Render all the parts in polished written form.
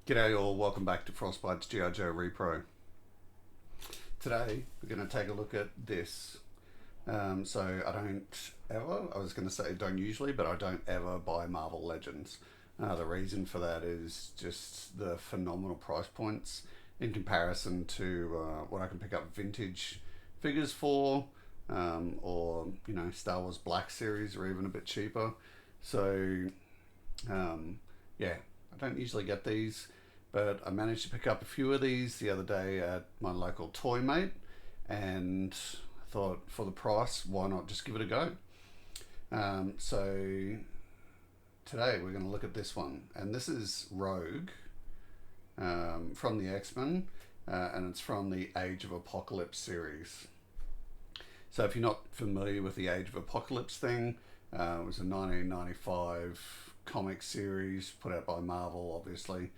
G'day all, welcome back to Frostbite's G.I. Joe Repro. Today we're going to take a look at this. So I don't ever, I was going to say don't usually, but I don't ever buy Marvel Legends. The reason for that is just the phenomenal price points in comparison to what I can pick up vintage figures for, or Star Wars Black Series, or even a bit cheaper. So yeah, I don't usually get these, but I managed to pick up a few of these the other day at my local Toy Mate, and I thought for the price, why not just give it a go? So today we're going to look at this one, and this is Rogue from the X-Men, and it's from the Age of Apocalypse series. So if you're not familiar with the Age of Apocalypse thing, it was a 1995 comic series put out by Marvel, obviously,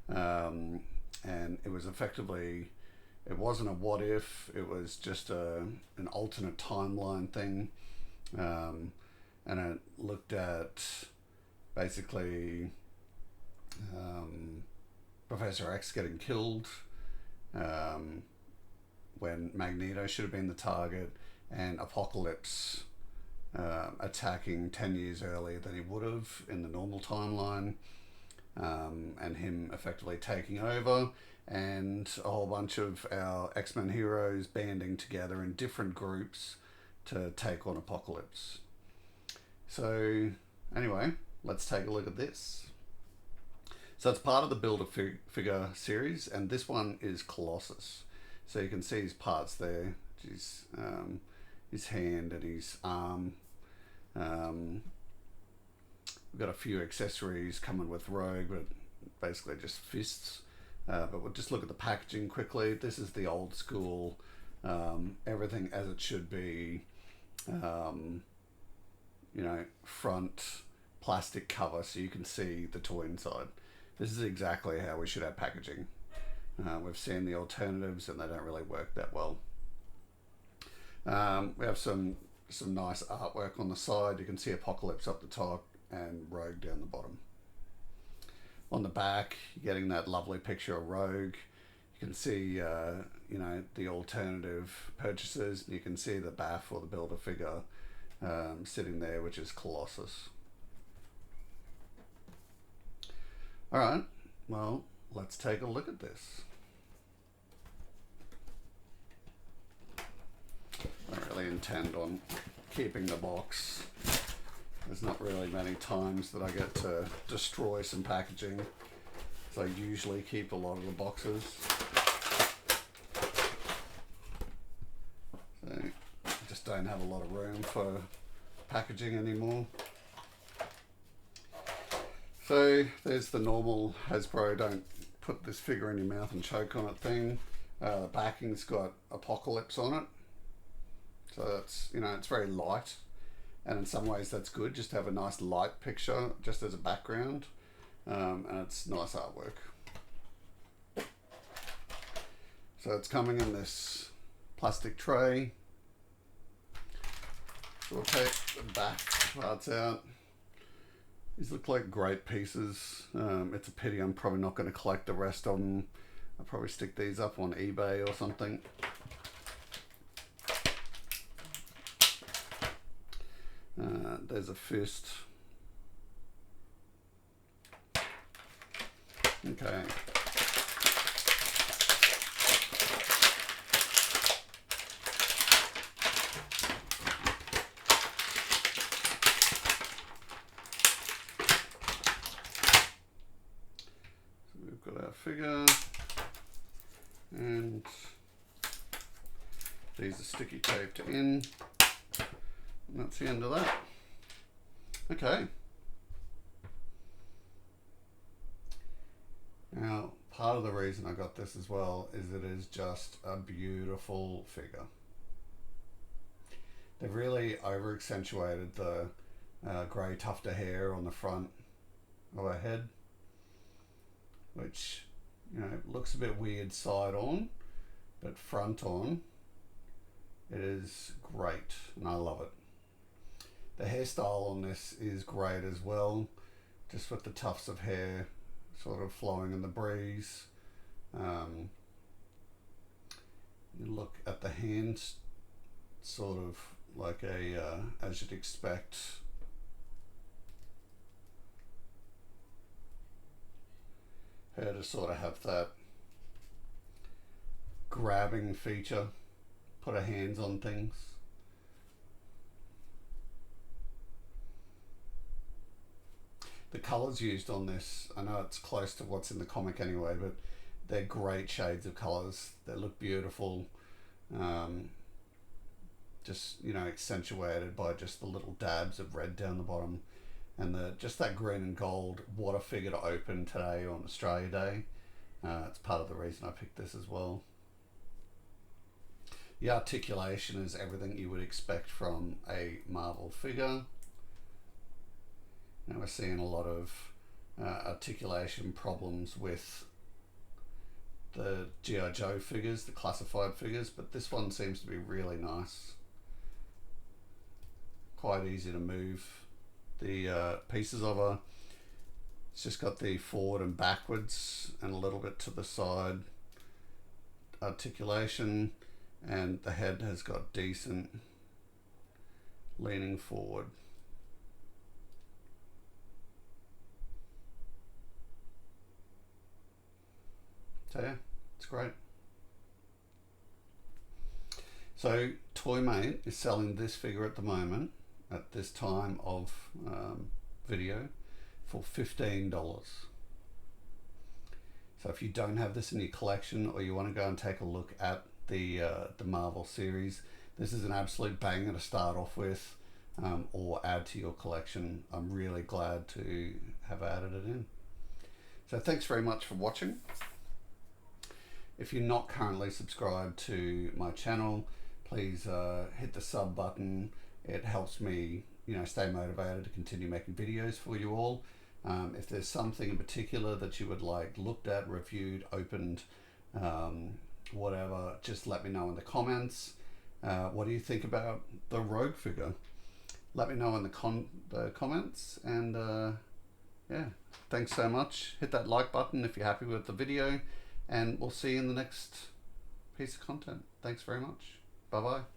and it was effectively, it wasn't a what if, it was just an alternate timeline thing, and it looked at basically Professor X getting killed when Magneto should have been the target, and Apocalypse attacking 10 years earlier than he would have in the normal timeline, and him effectively taking over, and a whole bunch of our X-Men heroes banding together in different groups to take on Apocalypse. So anyway, let's take a look at this. So it's part of the Build-A-Figure series, and this one is Colossus. So you can see his parts there, his hand and his arm. We've got a few accessories coming with Rogue, but basically just fists. But we'll just look at the packaging quickly. This is the old school, everything as it should be, front plastic cover so you can see the toy inside. This is exactly how we should have packaging. We've seen the alternatives and they don't really work that well. We have some nice artwork on the side. You can see Apocalypse up the top and Rogue down the bottom. On the back, you're getting that lovely picture of Rogue. You can see, the alternative purchases. You can see the BAF or the Build-A-Figure sitting there, which is Colossus. All right, well, let's take a look at this. I don't really intend on keeping the box. There's not really many times that I get to destroy some packaging, so I usually keep a lot of the boxes. So I just don't have a lot of room for packaging anymore. So there's the normal Hasbro don't put this figure in your mouth and choke on it thing. The backing's got Apocalypse on it. So that's, it's very light, and in some ways that's good, just to have a nice light picture just as a background, and it's nice artwork. So it's coming in this plastic tray. So we'll take the back parts out. These look like great pieces. It's a pity I'm probably not going to collect the rest of them. I'll probably stick these up on eBay or something. There's a fist. Okay. So we've got our figure, and these are sticky taped in. And that's the end of that. Okay. Now, part of the reason I got this as well is it is just a beautiful figure. They've really over accentuated the grey tufted hair on the front of her head, which looks a bit weird side on, but front on it is great, and I love it. The hairstyle on this is great as well, just with the tufts of hair sort of flowing in the breeze. You look at the hands, sort of like a, as you'd expect, her to sort of have that grabbing feature, put her hands on things. The colours used on this, I know it's close to what's in the comic anyway, but they're great shades of colours. They look beautiful. Just, you know, accentuated by just the little dabs of red down the bottom, and just that green and gold. What a figure to open today on Australia Day. It's part of the reason I picked this as well. The articulation is everything you would expect from a Marvel figure. Now we're seeing a lot of articulation problems with the G.I. Joe figures, the classified figures, but this one seems to be really nice. Quite easy to move the pieces of her. It's just got the forward and backwards and a little bit to the side articulation, and the head has got decent leaning forward. So yeah, it's great. So Toymate is selling this figure at the moment, at this time of video, for $15. So if you don't have this in your collection, or you want to go and take a look at the Marvel series, this is an absolute banger to start off with, or add to your collection. I'm really glad to have added it in. So thanks very much for watching. If you're not currently subscribed to my channel, please hit the sub button. It helps me, you know, stay motivated to continue making videos for you all. If there's something in particular that you would like looked at, reviewed, opened, whatever, just let me know in the comments. What do you think about the Rogue figure? Let me know in the comments, and yeah, thanks so much. Hit that like button if you're happy with the video, and we'll see you in the next piece of content. Thanks very much. Bye bye.